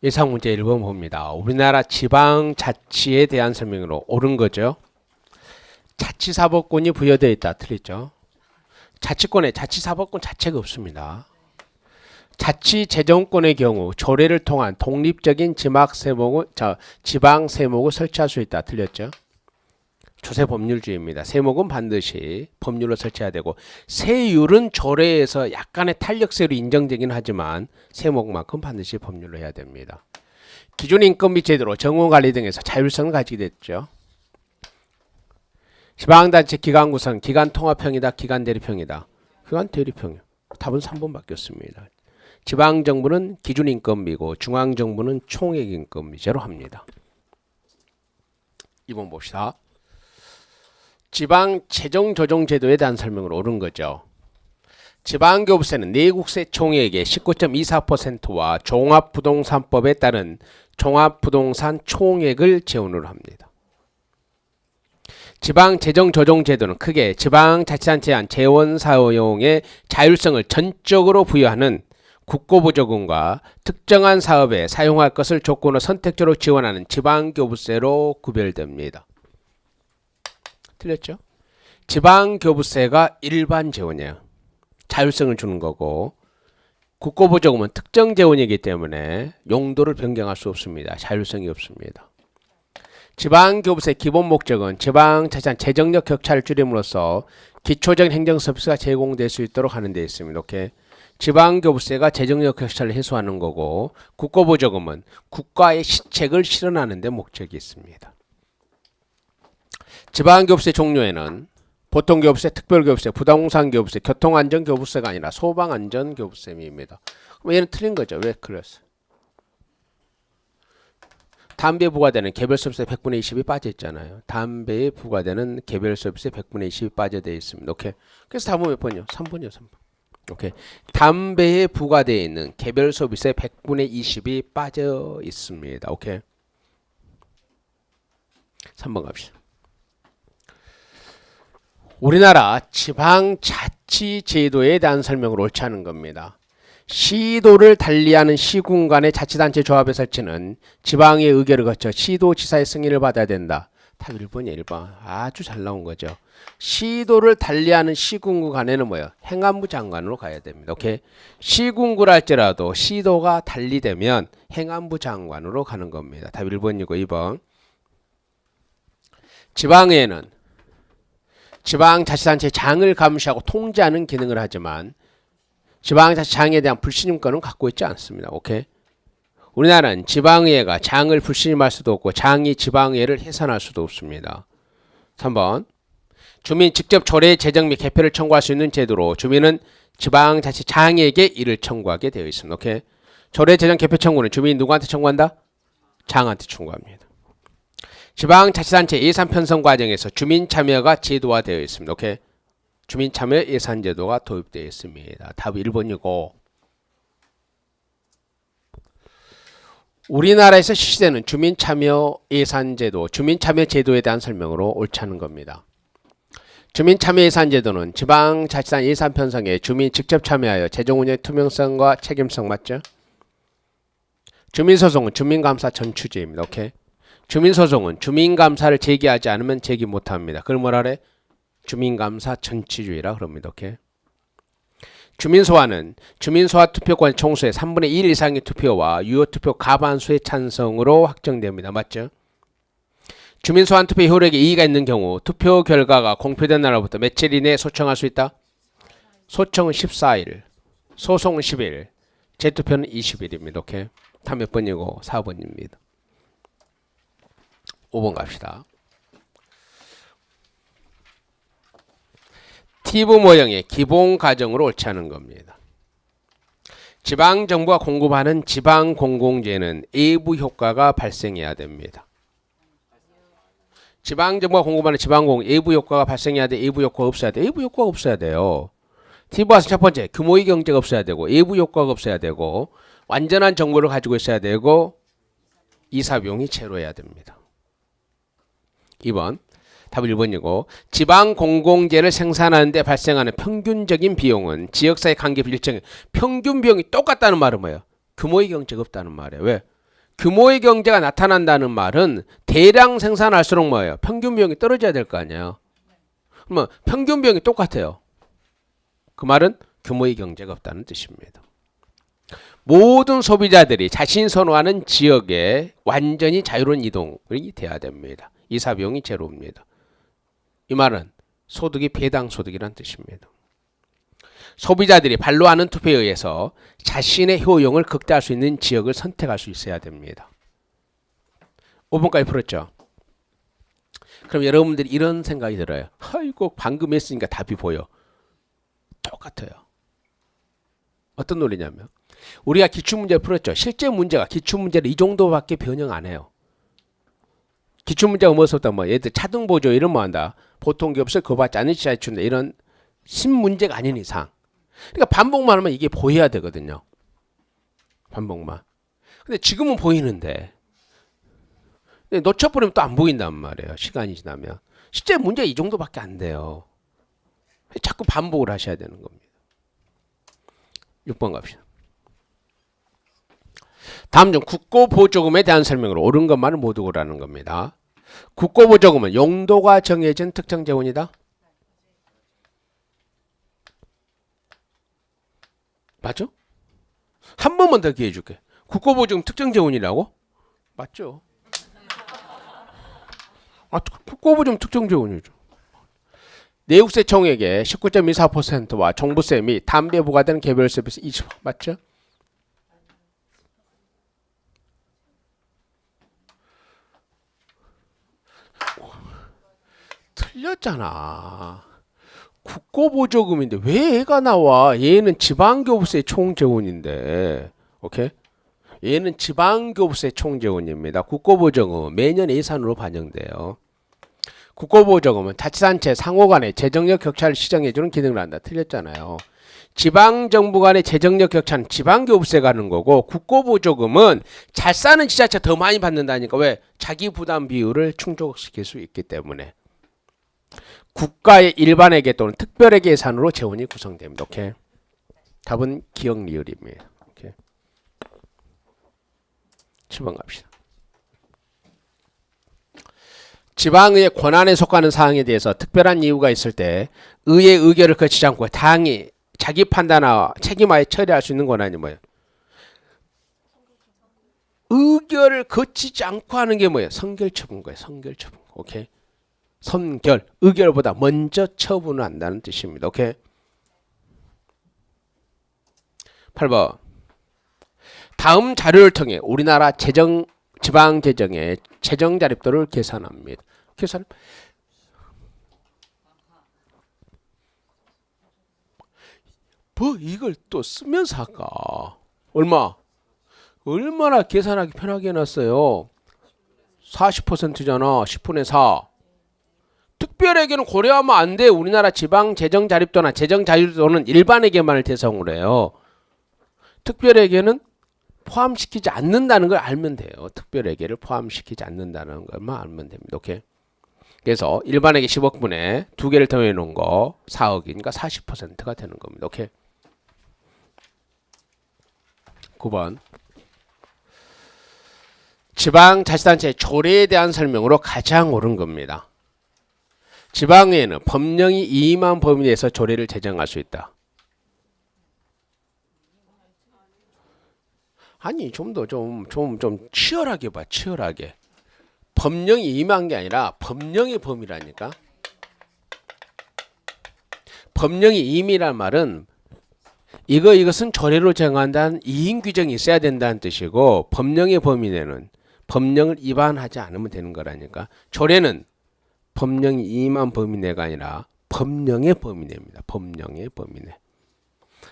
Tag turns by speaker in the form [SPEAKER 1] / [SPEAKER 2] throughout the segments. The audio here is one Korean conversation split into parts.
[SPEAKER 1] 예상 문제 1번 봅니다. 우리나라 지방자치에 대한 설명으로 옳은 거죠. 자치사법권이 부여되어 있다. 틀리죠. 자치권에 자치사법권 자체가 없습니다. 자치재정권의 경우 조례를 통한 독립적인 지방 세목을 설치할 수 있다. 틀렸죠. 조세법률주의입니다. 세목은 반드시 법률로 설치해야 되고 세율은 조례에서 약간의 탄력세로 인정되긴 하지만 세목만큼 반드시 법률로 해야 됩니다. 기존 인건비 제도로 정원관리 등에서 자율성을 가지게 됐죠. 지방단체 기관 구성, 기관 통합형이다, 기관 대립형이다. 기관 대립형이요. 답은 3번 바뀌었습니다. 지방정부는 기준인건비고 중앙정부는 총액인건비제로 합니다. 2번 봅시다. 지방재정조정제도에 대한 설명을 옳은 거죠. 지방교부세는 내국세 총액의 19.24%와 종합부동산법에 따른 종합부동산 총액을 재원으로 합니다. 지방재정조정제도는 크게 지방자치단체에 한 재원 사용의 자율성을 전적으로 부여하는 국고보조금과 특정한 사업에 사용할 것을 조건으로 선택적으로 지원하는 지방교부세로 구별됩니다. 틀렸죠? 지방교부세가 일반 재원이에요. 자율성을 주는 거고 국고보조금은 특정 재원이기 때문에 용도를 변경할 수 없습니다. 자율성이 없습니다. 지방교부세 기본 목적은 지방자치단 재정력 격차를 줄임으로써 기초적인 행정 서비스가 제공될 수 있도록 하는 데 있습니다. 오케이. 지방교부세가 재정력 격차를 해소하는 거고 국고보조금은 국가의 시책을 실현하는 데 목적이 있습니다. 지방교부세 종류에는 보통교부세, 특별교부세, 부동산교부세, 교통안전교부세가 아니라 소방안전교부세입니다. 그럼 얘는 틀린 거죠. 왜 그랬어요? 담배에 부과되는 개별서비스의 100분의 20이 빠져있잖아요. 담배에 부과되는 개별서비스의 100분의 20이 빠져져 있습니다. 오케이. 그래서 답은 몇 번이요? 3번이요. 3번. 오케이. 담배에 부과되어 있는 개별서비스의 100분의 20이 빠져 있습니다. 오케이. 3번 갑시다. 우리나라 지방자치제도에 대한 설명을 옳지 않은 겁니다. 시도를 달리하는 시군 간의 자치단체 조합의 설치는 지방의 의결을 거쳐 시도지사의 승인을 받아야 된다. 답 1번이에요. 1번. 아주 잘 나온 거죠. 시도를 달리하는 시군구 간에는 뭐예요? 행안부 장관으로 가야 됩니다. 오케이. 시군구라 할지라도 시도가 달리되면 행안부 장관으로 가는 겁니다. 답 1번이고 2번. 지방의회는 지방자치단체의 장을 감시하고 통제하는 기능을 하지만 지방자치장에 대한 불신임권은 갖고 있지 않습니다. 오케이. 우리나라는 지방의회가 장을 불신임할 수도 없고 장이 지방의회를 해산할 수도 없습니다. 3번. 주민 직접 조례 제정 및 개표를 청구할 수 있는 제도로 주민은 지방자치장에게 이를 청구하게 되어 있습니다. 오케이. 조례 제정 개표 청구는 주민이 누구한테 청구한다? 장한테 청구합니다. 지방자치단체 예산 편성 과정에서 주민 참여가 제도화되어 있습니다. 오케이. 주민 참여 예산 제도가 도입되어 있습니다. 답 1번이고 우리나라에서 실시되는 주민 참여 예산 제도, 주민 참여 제도에 대한 설명으로 옳지 않은 겁니다. 주민 참여 예산 제도는 지방자치단 예산 편성에 주민이 직접 참여하여 재정 운영의 투명성과 책임성 맞죠? 주민소송은 주민감사 전추제입니다. 오케이. 주민소송은 주민감사를 제기하지 않으면 제기 못합니다. 그걸 뭐라 그래? 주민감사 전치주의라 그럽니다. 오케이. 주민소환은 주민소환 투표권 총수의 3분의 1 이상의 투표와 유효투표 과반수의 찬성으로 확정됩니다. 맞죠? 주민소환 투표 효력에 이의가 있는 경우 투표 결과가 공표된 날로부터 며칠 이내에 소청할 수 있다? 소청은 14일, 소송은 10일, 재투표는 20일입니다. 오케이. 답 몇 번이고 4번입니다. 5번 갑시다. 티브 모형의 기본 과정으로 옳지 않은 겁니다. 지방정부가 공급하는 지방공공재는 외부 효과가 발생해야 됩니다. 지방정부가 공급하는 지방공공 외부 효과가 발생해야 돼? 외부 효과가 없어야 돼? 외부 효과가 없어야 돼요. 티브와서 첫 번째 규모의 경제가 없어야 되고 외부 효과가 없어야 되고 완전한 정보를 가지고 있어야 되고 이사비용이 제로해야 됩니다. 2번. 답 1번이고 지방공공재를 생산하는 데 발생하는 평균적인 비용은 지역사회 관계 일정의 평균 비용이 똑같다는 말은 뭐예요? 규모의 경제가 없다는 말이에요. 왜? 규모의 경제가 나타난다는 말은 대량 생산할수록 뭐예요? 평균 비용이 떨어져야 될 거 아니에요. 그러면 평균 비용이 똑같아요. 그 말은 규모의 경제가 없다는 뜻입니다. 모든 소비자들이 자신이 선호하는 지역에 완전히 자유로운 이동이 돼야 됩니다. 이사 비용이 제로입니다. 이 말은 소득이 배당 소득이라는 뜻입니다. 소비자들이 발로 하는 투표에 의해서 자신의 효용을 극대화할 수 있는 지역을 선택할 수 있어야 됩니다. 5번까지 풀었죠? 그럼 여러분들이 이런 생각이 들어요. 아이고 방금 했으니까 답이 보여. 똑같아요. 어떤 논리냐면 우리가 기출문제를 풀었죠. 실제 문제가 기출문제를 이 정도밖에 변형 안 해요. 기출문제가 뭐 썼다 뭐 얘들 차등보조 이런 뭐 한다. 보통기업서 그거 받지 않은 시장에 준다. 이런 신문제가 아닌 이상. 그러니까 반복만 하면 이게 보여야 되거든요. 반복만. 근데 지금은 보이는데 놓쳐버리면 또 안 보인단 말이에요. 시간이 지나면. 실제 문제가 이 정도밖에 안 돼요. 자꾸 반복을 하셔야 되는 겁니다. 6번 갑시다. 다음 중 국고보조금에 대한 설명으로 옳은 것만을 모두 고라는 겁니다. 국고보조금은 용도가 정해진 특정 재원이다. 맞죠? 한 번만 더 기회 줄게. 국고보조금 특정 재원이라고? 맞죠? 국고보조금 특정 재원이죠. 내국세 총액의 19.24%와 종부세 및 담배 부과되는 개별 서비스 20% 맞죠? 틀렸잖아. 국고보조금인데 왜 얘가 나와? 얘는 지방교부세 총재원인데. 오케이? 얘는 지방교부세 총재원입니다. 국고보조금은 매년 예산으로 반영돼요. 국고보조금은 자치단체 상호 간의 재정력 격차를 시정해주는 기능을 한다. 틀렸잖아요. 지방정부 간의 재정력 격차는 지방교부세가 하는 거고 국고보조금은 잘 사는 지자체가 더 많이 받는다니까. 왜? 자기 부담 비율을 충족시킬 수 있기 때문에. 국가의 일반회계 또는 특별회계 예산으로 재원이 구성됩니다. 오케이. 답은 기억 리을입니다. 오케이. 7번 갑시다. 지방의회 권한에 속하는 사항에 대해서 특별한 이유가 있을 때 의회 의결을 거치지 않고 당이 자기 판단과 책임하에 처리할 수 있는 권한이 뭐예요? 의결을 거치지 않고 하는 게 뭐예요? 선결처분 거예요. 선결처분. 오케이. 선결, 의결보다 먼저 처분을 한다는 뜻입니다. 오케이. 8번. 다음 자료를 통해 우리나라 지방 재정의 재정 자립도를 계산합니다. 계산. 뭐 이걸 또 쓰면서 할까? 얼마나 계산하기 편하게 해놨어요. 40%잖아. 10분의 4. 특별회계는 고려하면 안 돼. 우리나라 지방 재정 자립도나 재정 자율도는 일반회계만을 대상으로 해요. 특별회계는 포함시키지 않는다는 걸 알면 돼요. 특별회계를 포함시키지 않는다는 것만 알면 됩니다. 오케이. 그래서 일반회계 10억분에 두 개를 더해 놓은 거 4억이니까 40%가 되는 겁니다. 오케이. 9번. 지방자치단체의 조례에 대한 설명으로 가장 옳은 겁니다. 지방의회는 법령이 이임한 범위 내에서 조례를 제정할 수 있다. 아니 좀 치열하게 봐. 치열하게. 법령이 임한 게 아니라 법령의 범위라니까. 법령이 임이란 말은 이것은 조례로 정한다는 이임 규정이 있어야 된다는 뜻이고 법령의 범위 내는 법령을 위반하지 않으면 되는 거라니까. 조례는 법령이 임한 범위 내가 아니라 법령의 범위 내입니다. 법령의 범위 내.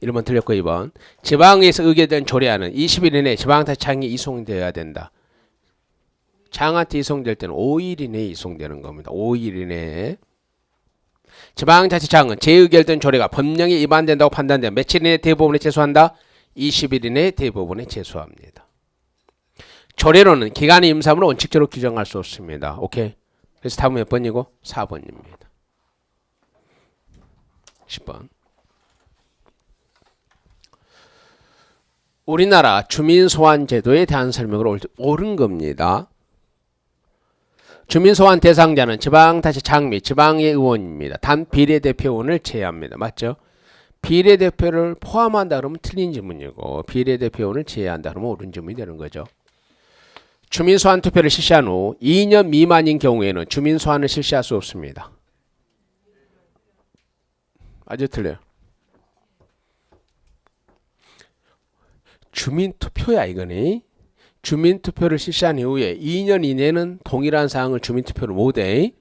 [SPEAKER 1] 1번 틀렸고 2번. 지방에서 의결된 조례안은 20일 이내에 지방자치장에 이송되어야 된다. 장한테 이송될 때는 5일 이내에 이송되는 겁니다. 5일 이내에. 지방자치장은 재의결된 조례가 법령에 위반된다고 판단되면 며칠 이내에 대법원에 제소한다? 20일 이내에 대법원에 제소합니다. 조례로는 기간의 임사무를 원칙적으로 규정할 수 없습니다. 오케이. 그래서 답은 몇 번이고? 4번입니다. 10번. 우리나라 주민소환 제도에 대한 설명을 옳은 겁니다. 주민소환 대상자는 지방자치장 및 지방의 의원입니다. 단 비례대표원을 제외합니다. 맞죠? 비례대표를 포함한다 그러면 틀린 질문이고 비례대표원을 제외한다 그러면 옳은 질문이 되는 거죠. 주민소환 투표를 실시한 후 2년 미만인 경우에는 주민소환을 실시할 수 없습니다. 아주 틀려요. 주민투표야 이거니. 주민투표를 실시한 이후에 2년 이내는 동일한 사항을 주민투표를 못해.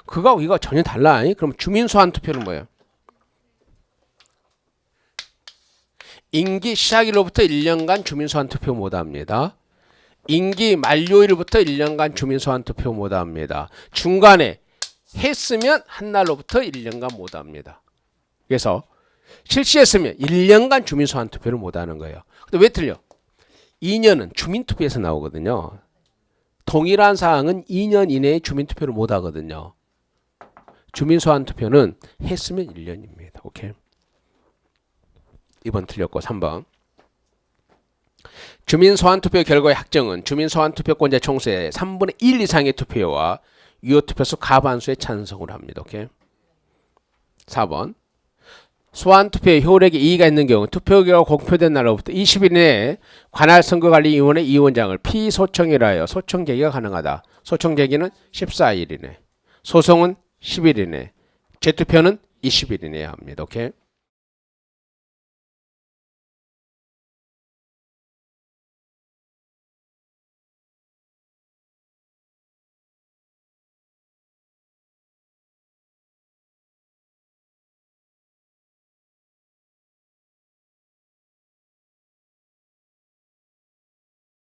[SPEAKER 1] 그거 이거 전혀 달라. 그럼 주민소환 투표는 뭐예요? 임기 시작일로부터 1년간 주민소환 투표 못합니다. 임기 만료일부터 1년간 주민소환 투표 못합니다. 중간에 했으면 한 날로부터 1년간 못합니다. 그래서 실시했으면 1년간 주민소환 투표를 못하는 거예요. 근데 왜 틀려? 2년은 주민투표에서 나오거든요. 동일한 사항은 2년 이내에 주민투표를 못하거든요. 주민소환 투표는 했으면 1년입니다. 오케이. 2번 틀렸고 3번. 주민소환투표 결과의 확정은 주민소환투표권자 총수의 3분의 1 이상의 투표와 유효투표수 과반수의 찬성을 합니다. 오케이. 4번. 소환투표의 효력에 이의가 있는 경우 투표 결과가 공표된 날로부터 20일 내에 관할 선거관리위원회 위원장을 피소청이라 하여 소청 제기가 가능하다. 소청 제기는 14일 이내, 소송은 10일 이내, 재투표는 20일 이내에 합니다. 오케이.